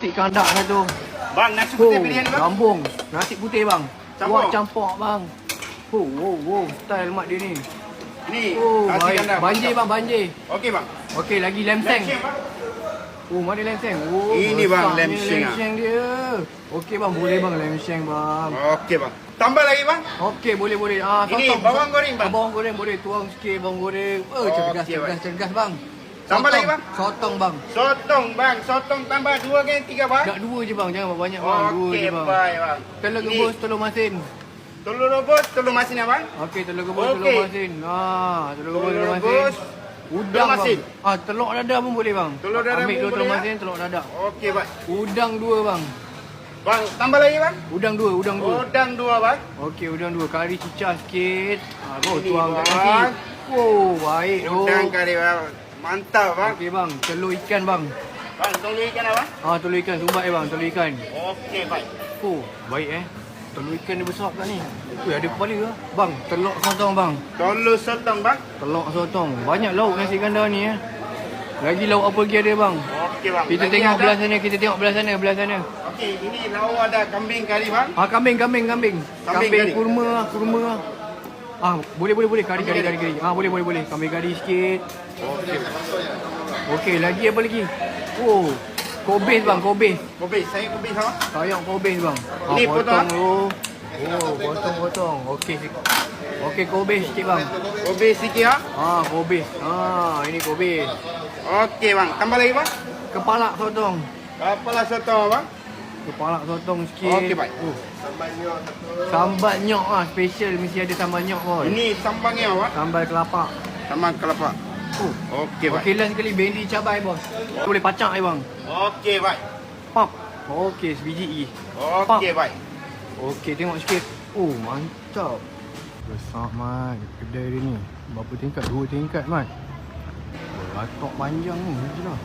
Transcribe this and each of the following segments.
Nasi kandak satu. Bang, nasi putih pilihan ni bang. Gambung. Nasi putih bang. Campur. Kuah campur bang. Wow. Style mak dia ni. Ini nasi Baik. kandar. Banjir bang, banjir. Okey bang. Okey, lagi lem seng. Lemseng, bang. Mana lem seng? Ini bang, besarnya lem seng, lem seng dia. Okey bang, boleh bang lem seng bang. Okey bang. Tambah lagi bang. Okey, boleh. Ini Sotong. bawang goreng bang. Bawang goreng boleh tuang sikit bawang goreng. Okey, bang. Cergas bang. Tambah lagi, bang? Sotong bang. Sotong bang. Sotong tambah 2 ke 3 bang. Tak 2 je bang, jangan banyak bang. 2 Okey je bang. baik bang. Telur Ini rebus, telur masin. Telur rebus, telur masin ya bang. Okey, telur rebus, Okey. telur masin. Telur rebus, telur masin. rebus. Udang telur masin. bang. Telur dadah pun boleh bang. Telur dadah Ambil pun dua telur boleh, masin, telur dadah. Okey bang. Udang 2 bang. Bang, tambah lagi bang. Udang 2. Udang 2 bang. Okey, udang 2. Kari cicah sikit. Ini, Tuang kat bang. nasi. Baik tu. Udang kari bang. Mantap bang. Okey bang, telur ikan bang. Bang, telur ikan apa? Telur ikan sumbat bang, telur ikan. Okey baik. Baik Telur ikan dia besar pula ni. Ada kepala ke? Bang, telur sotong bang. Telur sotong bang. Telur sotong. Banyak lauk nasi kandar ni Lagi lauk apa lagi ada bang? Okey bang. Kita Lagi tengok ada? belah sana, kita tengok belah sana. Okey, ini lauk ada kambing kari bang. Kambing. Kambing kari. Kurma. Boleh. Kari. Boleh. Kambing kari sikit. Okey, lagi apa lagi? Kobis bang, kobis. Kobis, saya kobis sama. Sayang kobis bang. Ni potong. Potong. Okey, kobis sikit bang. Kobis sikit ha. Kobis. Ini kobis. Okey bang, tambah lagi bang. Kepala sotong. Kepala sotong bang. Kepala sotong sikit. Okey baik. Sambal nyok special mesti ada sambal nyok pun. Ini sambalnya bang. Sambal kelapa. Sambal kelapa. Okey baik. Okey, last sekali bendi cabai bos. Boleh pacak bang. Okey baik. Pop. Okey, sebiji lagi. Okey baik. Okey, tengok sikit. Mantap. Besar mat kedai dia ni. Berapa tingkat? 2 tingkat mat. Latok panjang ni. Macam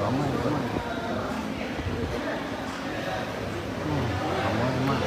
ramai. Ramai mat.